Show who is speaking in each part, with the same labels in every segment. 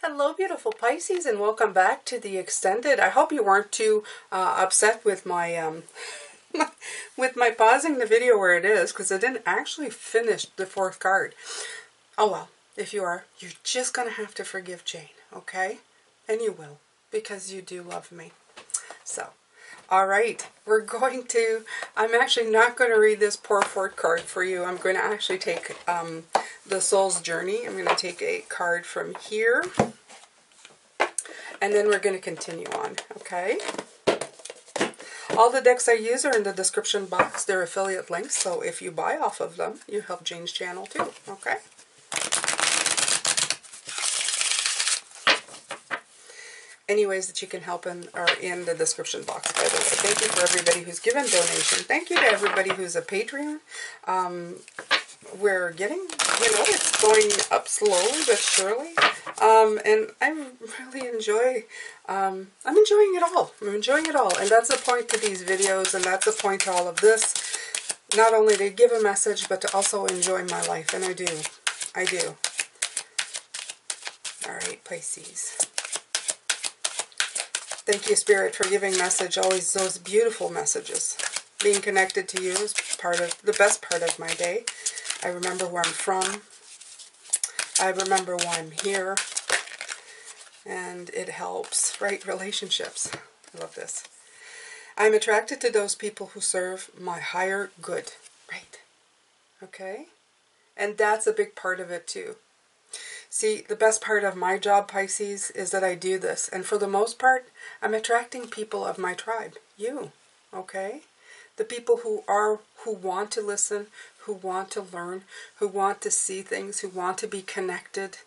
Speaker 1: Hello, beautiful Pisces, and welcome back to the extended. I hope you weren't too upset with my with my pausing the video where it is, because I didn't actually finish the fourth card. Oh well, if you are, you're just gonna have to forgive Jane, okay? And you will, because you do love me. So, all right, I'm actually not going to read this poor fourth card for you. I'm going to actually take the Soul's Journey. I'm going to take a card from here, and then we're going to continue on, okay? All the decks I use are in the description box. They're affiliate links, so if you buy off of them, you help Jane's channel too, okay? Any ways that you can help are in the description box, by the way. Thank you for everybody who's given donation. Thank you to everybody who's a Patreon. We're getting, it's going up slowly but surely. And I really enjoy, I'm enjoying it all. I'm enjoying it all. And that's the point to these videos, and that's the point to all of this. Not only to give a message, but to also enjoy my life. And I do. I do. All right, Pisces. Thank you, Spirit, for giving message. Always those beautiful messages. Being connected to you is the best part of my day. I remember where I'm from. I remember why I'm here. And it helps. Right? Relationships. I love this. I'm attracted to those people who serve my higher good. Right? Okay? And that's a big part of it too. See, the best part of my job, Pisces, is that I do this. And for the most part, I'm attracting people of my tribe. You. Okay? The people who want to listen, who want to learn, who want to see things, who want to be connected.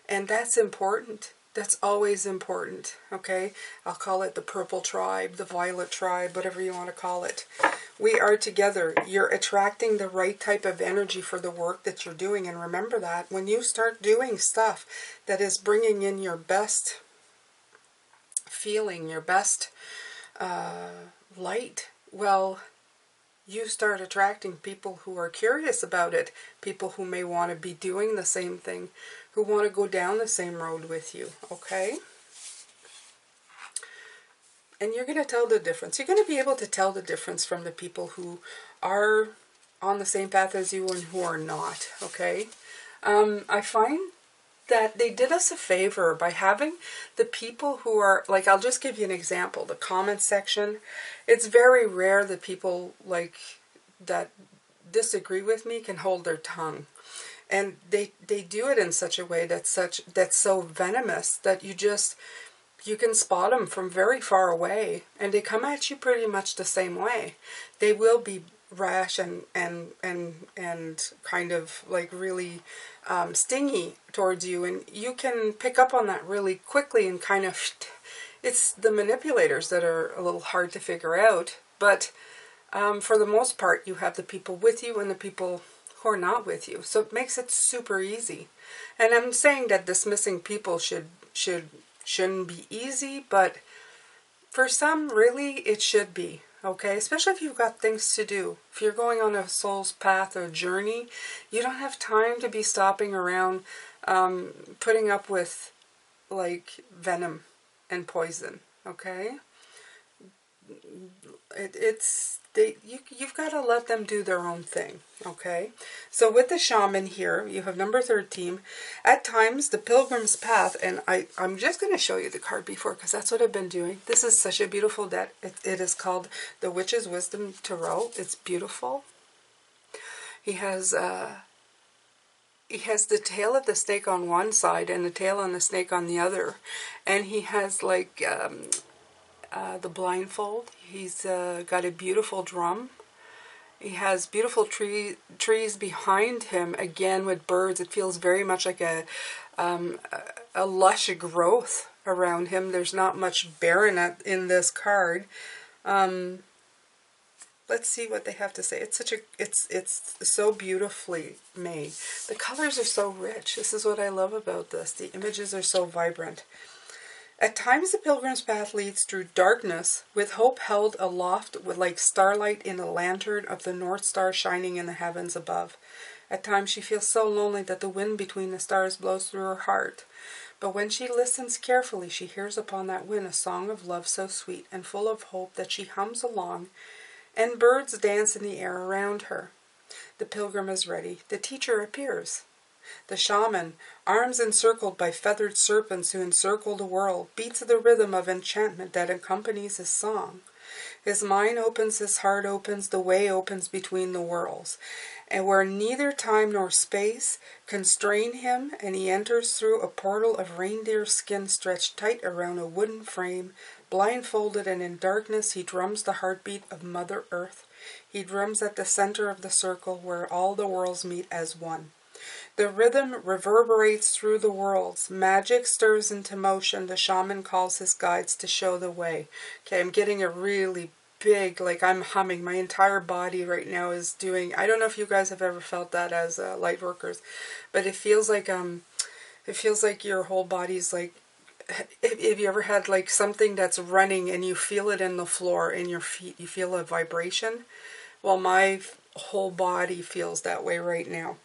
Speaker 1: And that's important. That's always important. Okay? I'll call it the purple tribe, the violet tribe, whatever you want to call it. We are together. You're attracting the right type of energy for the work that you're doing. And remember that when you start doing stuff that is bringing in your best feeling, your best light, well, you start attracting people who are curious about it, people who may want to be doing the same thing, who want to go down the same road with you, okay? And you're going to tell the difference. You're going to be able to tell the difference from the people who are on the same path as you and who are not, okay? I find that they did us a favor by having the people who are, like, I'll just give you an example. The comment section, it's very rare that people, like, that disagree with me can hold their tongue. And they do it in such a way that's so venomous that you can spot them from very far away, and they come at you pretty much the same way. They will be rash and kind of like really stingy towards you, and you can pick up on that really quickly and kind of, it's the manipulators that are a little hard to figure out, but for the most part you have the people with you and the people who are not with you, so it makes it super easy. And I'm saying that dismissing people shouldn't be easy, but for some, really, it should be, okay? Especially if you've got things to do. If you're going on a soul's path or journey, you don't have time to be stopping around putting up with, like, venom and poison, okay? You've got to let them do their own thing, okay? So with the shaman here, you have number 13. At times, the pilgrim's path, and I'm just going to show you the card before, because that's what I've been doing. This is such a beautiful deck. It is called the Witch's Wisdom Tarot. It's beautiful. He has the tail of the snake on one side and the tail on the snake on the other. And he has, like, the blindfold. He's got a beautiful drum. He has beautiful trees behind him, again with birds. It feels very much like a lush growth around him. There's not much barren in this card. Let's see what they have to say. It's so beautifully made. The colors are so rich. This is what I love about this. The images are so vibrant. At times the pilgrim's path leads through darkness, with hope held aloft like starlight in a lantern of the North Star shining in the heavens above. At times she feels so lonely that the wind between the stars blows through her heart. But when she listens carefully, she hears upon that wind a song of love so sweet and full of hope that she hums along, and birds dance in the air around her. The pilgrim is ready. The teacher appears. The shaman, arms encircled by feathered serpents who encircle the world, beats the rhythm of enchantment that accompanies his song. His mind opens, his heart opens, the way opens between the worlds, and where neither time nor space constrain him, and he enters through a portal of reindeer skin stretched tight around a wooden frame. Blindfolded and in darkness, he drums the heartbeat of Mother Earth. He drums at the center of the circle where all the worlds meet as one. The rhythm reverberates through the worlds. Magic stirs into motion. The shaman calls his guides to show the way. Okay, I'm getting a really big, like I'm humming. My entire body right now is doing, I don't know if you guys have ever felt that as light workers, but it feels like your whole body's like, have you ever had like something that's running and you feel it in the floor, in your feet, you feel a vibration? Well, my whole body feels that way right now.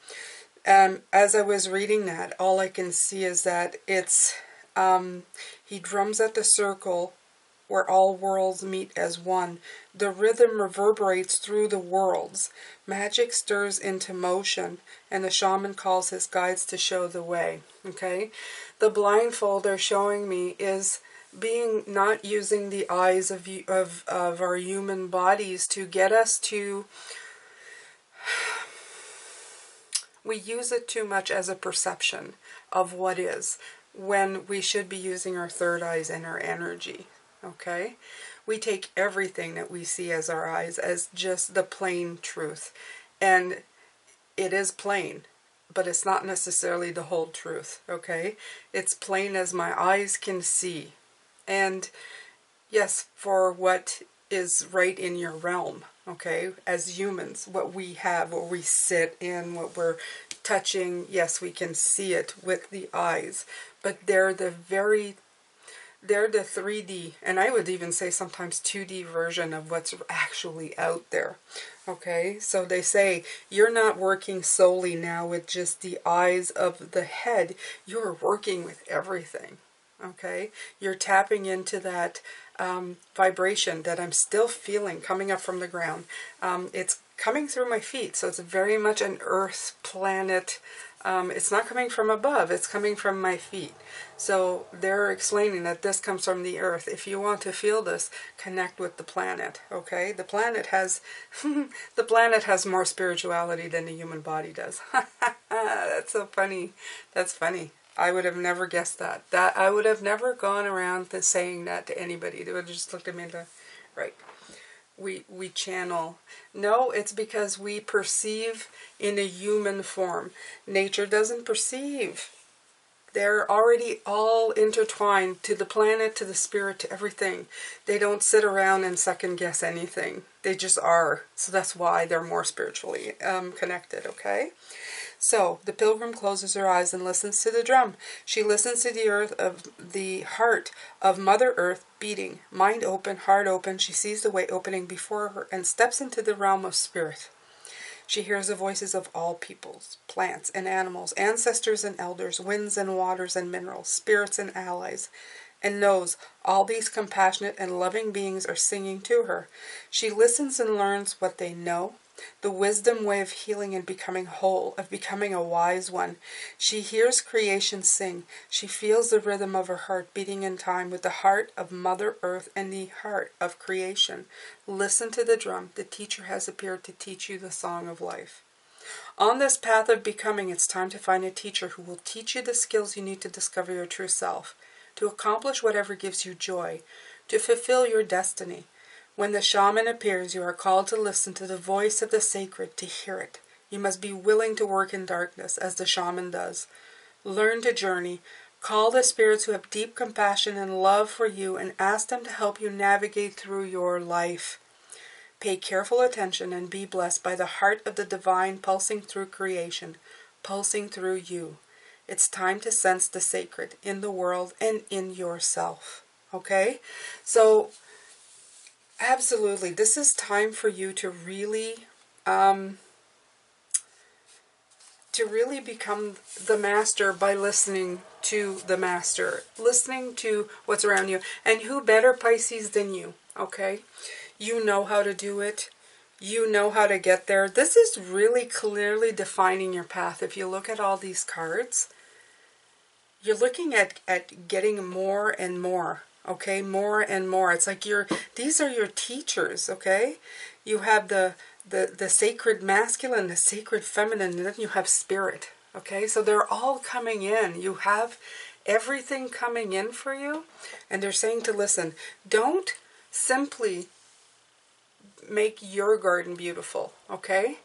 Speaker 1: As I was reading that, all I can see is that it's, he drums at the circle where all worlds meet as one. The rhythm reverberates through the worlds. Magic stirs into motion, and the shaman calls his guides to show the way. Okay? The blindfold they're showing me is being not using the eyes of our human bodies to get us to... We use it too much as a perception of what is, when we should be using our third eyes and our energy, okay? We take everything that we see as our eyes as just the plain truth. And it is plain, but it's not necessarily the whole truth, okay? It's plain as my eyes can see. And yes, for what is right in your realm, okay, as humans, what we have, what we sit in, what we're touching, yes, we can see it with the eyes, but they're the 3D, and I would even say sometimes 2D version of what's actually out there, okay? So they say, you're not working solely now with just the eyes of the head, you're working with everything, okay? You're tapping into that vibration that I'm still feeling coming up from the ground. It's coming through my feet, so it's very much an earth planet. It's not coming from above, it's coming from my feet. So they're explaining that this comes from the earth. If you want to feel this, connect with the planet, okay? The planet has the planet has more spirituality than the human body does. That's so funny. That's funny. I would have never guessed that. I would have never gone around saying that to anybody. They would have just looked at me and go, right. We channel. No, it's because we perceive in a human form. Nature doesn't perceive. They're already all intertwined to the planet, to the spirit, to everything. They don't sit around and second guess anything. They just are. So that's why they're more spiritually connected, okay? So the pilgrim closes her eyes and listens to the drum. She listens to the heart of Mother Earth beating, mind open, heart open. She sees the way opening before her and steps into the realm of spirit. She hears the voices of all peoples, plants and animals, ancestors and elders, winds and waters and minerals, spirits and allies, and knows all these compassionate and loving beings are singing to her. She listens and learns what they know, the wisdom way of healing and becoming whole, of becoming a wise one. She hears creation sing. She feels the rhythm of her heart beating in time with the heart of Mother Earth and the heart of creation. Listen to the drum. The teacher has appeared to teach you the song of life. On this path of becoming, it's time to find a teacher who will teach you the skills you need to discover your true self, to accomplish whatever gives you joy, to fulfill your destiny. When the shaman appears, you are called to listen to the voice of the sacred, to hear it. You must be willing to work in darkness, as the shaman does. Learn to journey. Call the spirits who have deep compassion and love for you and ask them to help you navigate through your life. Pay careful attention and be blessed by the heart of the divine pulsing through creation, pulsing through you. It's time to sense the sacred in the world and in yourself. Okay? So... absolutely, this is time for you to really to really become the master by listening to the master, listening to what's around you. And who better, Pisces, than you, okay? You know how to do it. You know how to get there. This is really clearly defining your path. If you look at all these cards, you're looking at getting more and more, okay? More and more. It's like these are your teachers, okay? You have the sacred masculine, the sacred feminine, and then you have spirit, okay? So they're all coming in. You have everything coming in for you, and they're saying to listen, don't simply make your garden beautiful, okay?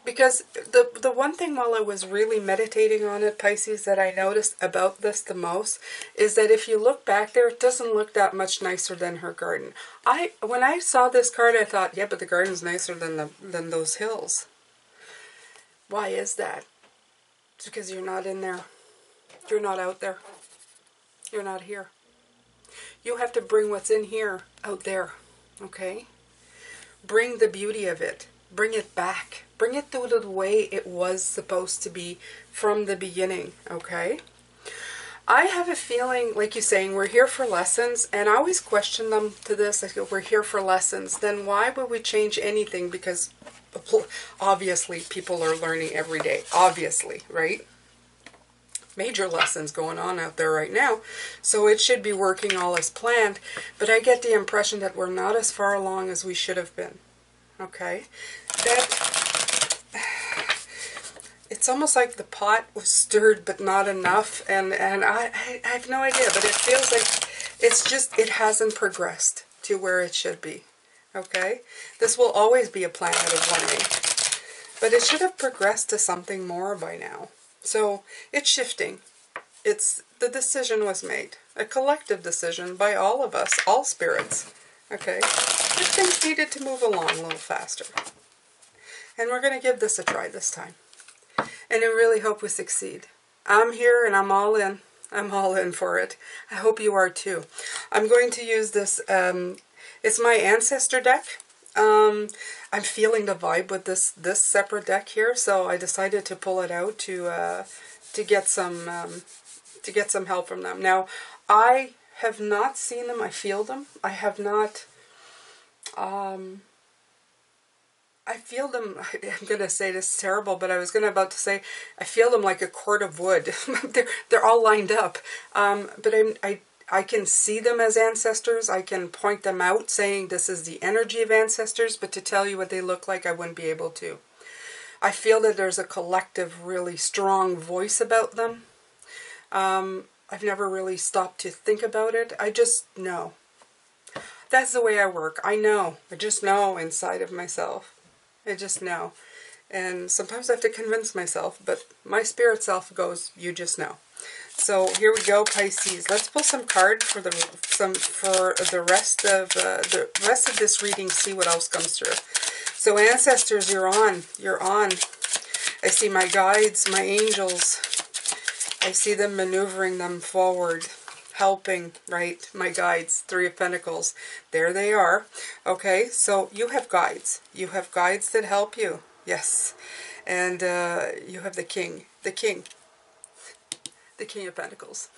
Speaker 1: Because the one thing while I was really meditating on it, Pisces, that I noticed about this the most is that if you look back there, it doesn't look that much nicer than her garden. When I saw this card, I thought, yeah, but the garden's nicer than those hills. Why is that? It's because you're not in there. You're not out there. You're not here. You have to bring what's in here out there, okay? Bring the beauty of it. Bring it back. Bring it to the way it was supposed to be from the beginning, okay? I have a feeling, like you're saying, we're here for lessons, and I always question them to this. Like, if we're here for lessons, then why would we change anything? Because obviously people are learning every day. Obviously, right? Major lessons going on out there right now, so it should be working all as planned, but I get the impression that we're not as far along as we should have been, okay? It's almost like the pot was stirred but not enough, and I have no idea, but it feels like it hasn't progressed to where it should be, okay? This will always be a planet of learning, but it should have progressed to something more by now. So it's shifting. The decision was made. A collective decision by all of us, all spirits. Okay? Just things needed to move along a little faster. And we're going to give this a try this time. And I really hope we succeed. I'm here and I'm all in. I'm all in for it. I hope you are too. I'm going to use this, it's my ancestor deck. I'm feeling the vibe with this separate deck here, so I decided to pull it out to get some help from them. Now, I have not seen them. I feel them. I have not. I feel them. I'm gonna say this is terrible, but I was about to say I feel them like a cord of wood. they're all lined up, but I can see them as ancestors. I can point them out saying this is the energy of ancestors, but to tell you what they look like, I wouldn't be able to. I feel that there's a collective, really strong voice about them. I've never really stopped to think about it. I just know. That's the way I work. I know. I just know inside of myself. I just know. And sometimes I have to convince myself, but my spirit self goes, you just know. So here we go, Pisces. Let's pull some cards for the rest of this reading. See what else comes through. So ancestors, you're on. You're on. I see my guides, my angels. I see them maneuvering them forward, helping. Right, my guides. Three of Pentacles. There they are. Okay, so you have guides. You have guides that help you. Yes, and you have the King. The King. The King of Pentacles.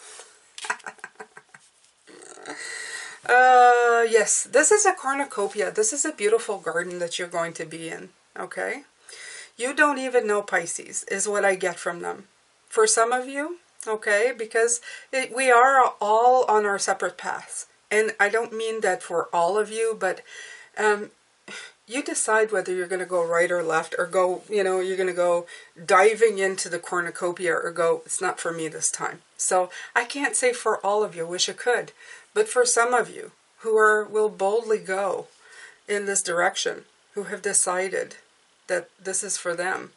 Speaker 1: Yes, this is a cornucopia. This is a beautiful garden that you're going to be in, okay? You don't even know, Pisces, is what I get from them. For some of you, okay, because we are all on our separate paths. And I don't mean that for all of you, but you decide whether you're going to go right or left, or go, you're going to go diving into the cornucopia, or go, it's not for me this time. So I can't say for all of you, wish I could, but for some of you who will boldly go in this direction, who have decided that this is for them,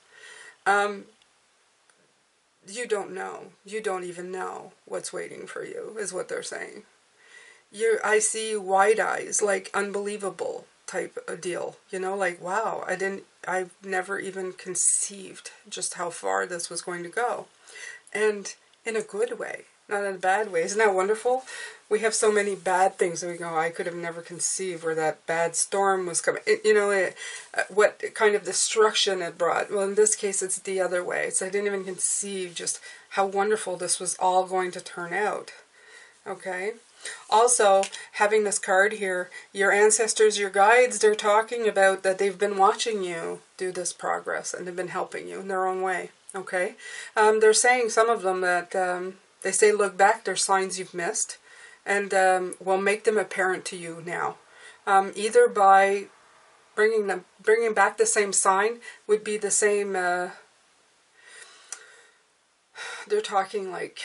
Speaker 1: you don't know. You don't even know what's waiting for you, is what they're saying. I see wide eyes, like unbelievable type of deal, like, wow, I've never even conceived just how far this was going to go, and in a good way, Not in a bad way. Isn't that wonderful? We have so many bad things that we go, I could have never conceived where that bad storm was coming. What kind of destruction it brought. Well, in this case, it's the other way. So I didn't even conceive just how wonderful this was all going to turn out. Okay? Also, having this card here, your ancestors, your guides, they're talking about that they've been watching you do this progress and they've been helping you in their own way. Okay? They're saying, some of them, that they say, look back, there's signs you've missed, and will make them apparent to you now. Either by bringing back the same sign, would be the same, they're talking like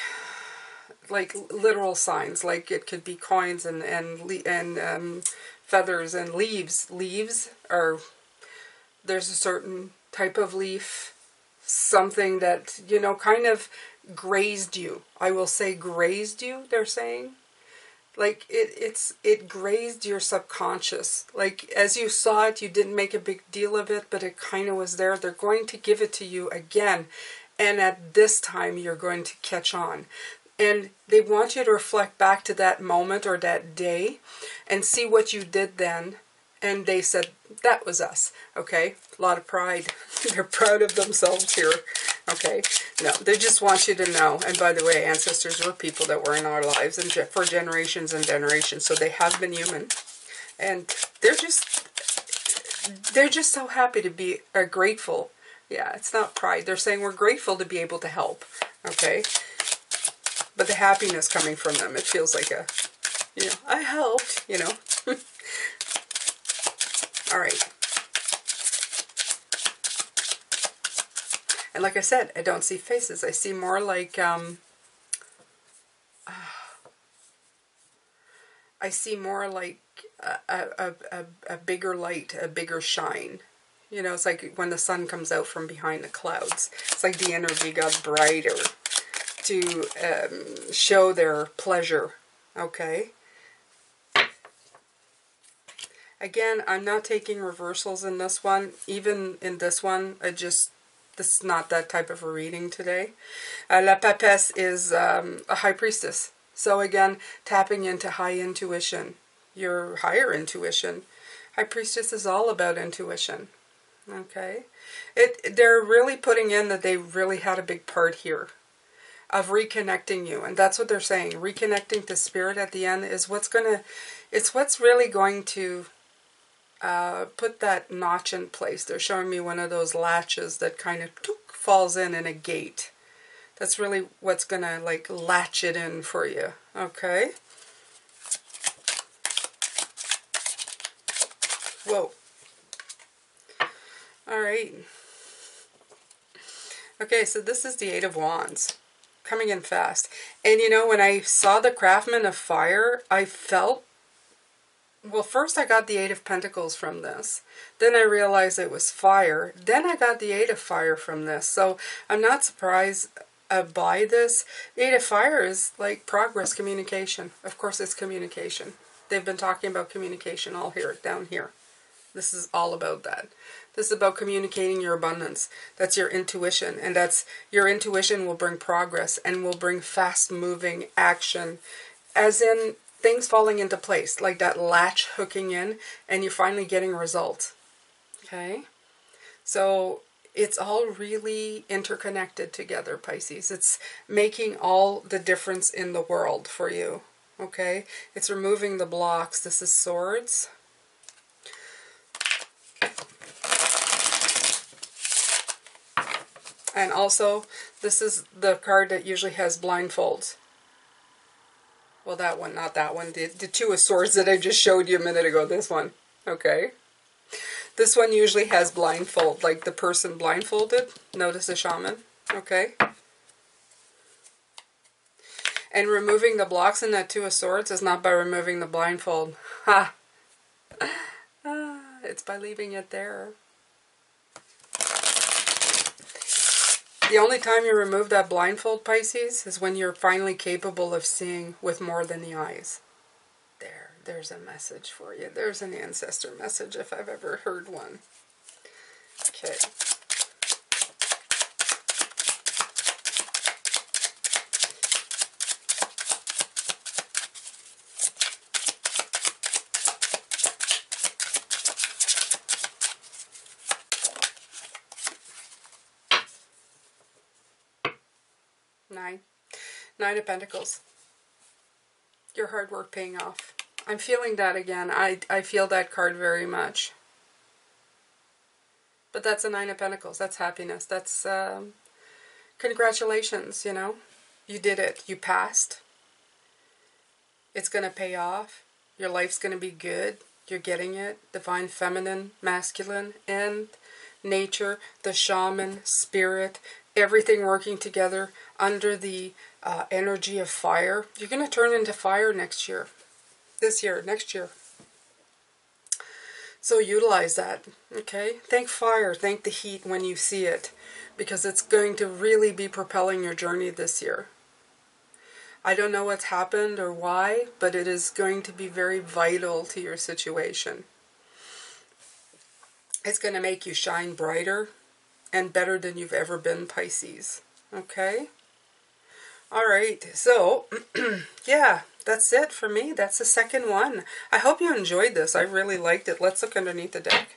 Speaker 1: literal signs, like it could be coins and feathers and leaves. Leaves are, there's a certain type of leaf, something that, kind of grazed you. I will say grazed you, they're saying. Like it grazed your subconscious. Like as you saw it, you didn't make a big deal of it, but it kind of was there. They're going to give it to you again. And at this time, you're going to catch on. And they want you to reflect back to that moment or that day and see what you did then. And they said, that was us. Okay? A lot of pride. They're proud of themselves here. Okay? No, they just want you to know. And by the way, ancestors were people that were in our lives and for generations and generations. So they have been human. And they're just so happy to be grateful. Yeah, it's not pride. They're saying we're grateful to be able to help. Okay? But the happiness coming from them, it feels like I helped, All right. And like I said, I don't see faces. I see more like, I see more like a bigger light, a bigger shine. It's like when the sun comes out from behind the clouds. It's like the energy got brighter to show their pleasure. Okay? Again, I'm not taking reversals in this one. Even in this one, this is not that type of a reading today. La Papesse is a high priestess. So again, tapping into high intuition, your higher intuition. High priestess is all about intuition. Okay? They're really putting in that they really had a big part here of reconnecting you. And that's what they're saying. Reconnecting to spirit at the end is what's really going to put that notch in place. They're showing me one of those latches that kind of falls in a gate. That's really what's going to latch it in for you. Okay? Whoa. All right. Okay, so this is the Eight of Wands. Coming in fast. And when I saw the Craftsman of Fire, I felt, well, first I got the Eight of Pentacles from this. Then I realized it was fire. Then I got the Eight of Fire from this. So I'm not surprised by this. The Eight of Fire is like progress, communication. Of course it's communication. They've been talking about communication all here, down here. This is all about that. This is about communicating your abundance. That's your intuition. And your intuition will bring progress and will bring fast-moving action. As in things falling into place. Like that latch hooking in and you're finally getting results. Okay? So it's all really interconnected together, Pisces. It's making all the difference in the world for you. Okay? It's removing the blocks. This is Swords. And also, this is the card that usually has blindfolds. Well, that one, not that one. The Two of Swords that I just showed you a minute ago. This one. Okay. This one usually has blindfold, like the person blindfolded. Notice the shaman. Okay. And removing the blocks in that Two of Swords is not by removing the blindfold. Ha! It's by leaving it there. The only time you remove that blindfold, Pisces, is when you're finally capable of seeing with more than the eyes. There's a message for you. There's an ancestor message if I've ever heard one. Okay. 9. 9 of Pentacles. Your hard work paying off. I'm feeling that again. I feel that card very much. But that's a 9 of Pentacles. That's happiness. That's congratulations, you know. You did it. You passed. It's going to pay off. Your life's going to be good. You're getting it. Divine feminine, masculine, and nature, the shaman, spirit, everything working together under the energy of fire. You're going to turn into fire next year. This year, next year. So utilize that, okay? Thank fire, thank the heat when you see it, because it's going to really be propelling your journey this year. I don't know what's happened or why, but it is going to be very vital to your situation. It's going to make you shine brighter and better than you've ever been, Pisces, okay? All right, so, yeah, that's it for me. That's the second one. I hope you enjoyed this. I really liked it. Let's look underneath the deck.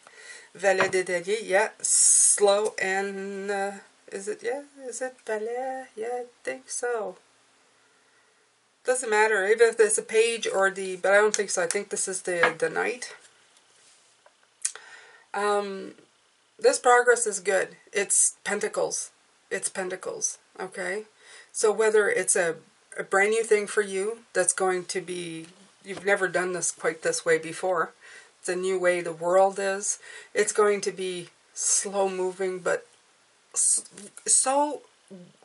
Speaker 1: Valet de Denier, yeah, slow and, is it Valet? Yeah, I think so. Doesn't matter, even if it's a page or the, but I don't think so. I think this is the Knight. This progress is good. It's Pentacles. It's Pentacles, okay? So whether it's a brand new thing for you that's going to be, you've never done this quite this way before. It's a new way the world is. It's going to be slow moving, but so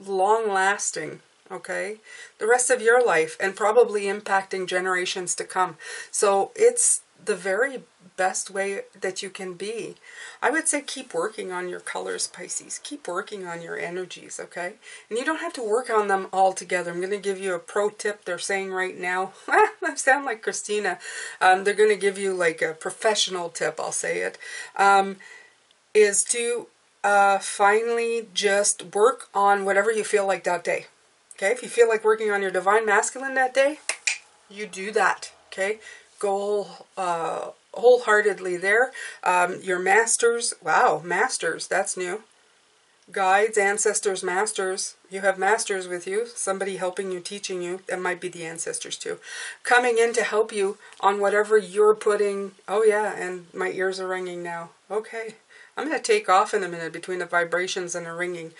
Speaker 1: long lasting, okay? The rest of your life, and probably impacting generations to come. So it's the very best way that you can be. I would say keep working on your colors, Pisces. Keep working on your energies, okay? And you don't have to work on them all together. I'm going to give you a pro tip they're saying right now. I sound like Christina. They're going to give you like a professional tip, I'll say it, is to finally just work on whatever you feel like that day. Okay? If you feel like working on your divine masculine that day, you do that, okay? Go wholeheartedly there. Your masters, wow, masters, that's new. Guides, ancestors, masters. You have masters with you, somebody helping you, teaching you. That might be the ancestors too. Coming in to help you on whatever you're putting. Oh yeah, and my ears are ringing now. Okay, I'm going to take off in a minute between the vibrations and the ringing.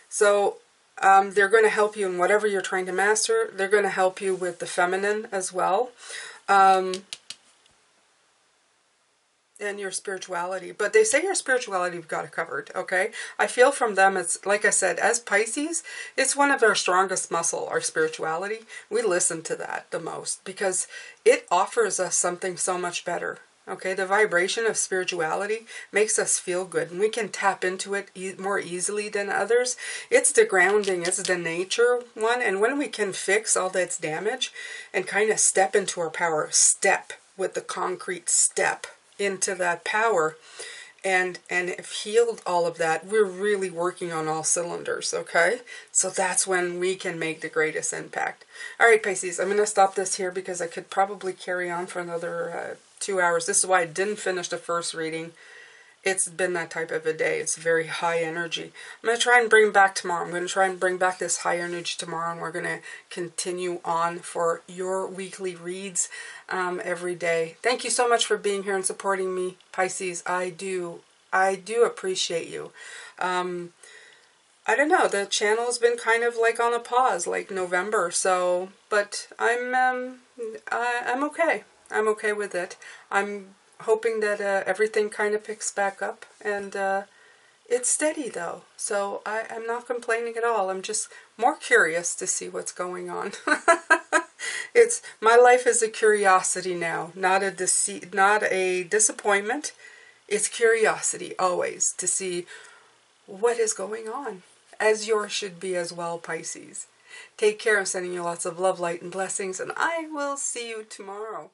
Speaker 1: So they're going to help you in whatever you're trying to master. They're going to help you with the feminine as well. And your spirituality. But they say your spirituality, you've got it covered, okay? I feel from them, it's, like I said, as Pisces, it's one of our strongest muscle, our spirituality. We listen to that the most because it offers us something so much better, okay? The vibration of spirituality makes us feel good, and we can tap into it more easily than others. It's the grounding, it's the nature one, and when we can fix all that's damage and kind of step into our power, step with the concrete step into that power and have healed all of that, we're really working on all cylinders, okay? So that's when we can make the greatest impact. All right, Pisces, I'm going to stop this here because I could probably carry on for another 2 hours. This is why I didn't finish the first reading. It's been that type of a day. It's very high energy. I'm going to try and bring back tomorrow. I'm going to try and bring back this high energy tomorrow, and we're going to continue on for your weekly reads every day. Thank you so much for being here and supporting me, Pisces. I do appreciate you. I don't know, the channel has been kind of like on a pause, like November, so, but I'm okay. I'm okay with it. I'm hoping that everything kind of picks back up, and it's steady though, so I'm not complaining at all. I'm just more curious to see what's going on. It's, my life is a curiosity now, not a disappointment. It's curiosity always to see what is going on, as yours should be as well, Pisces. Take care. I'm sending you lots of love, light, and blessings, and I will see you tomorrow.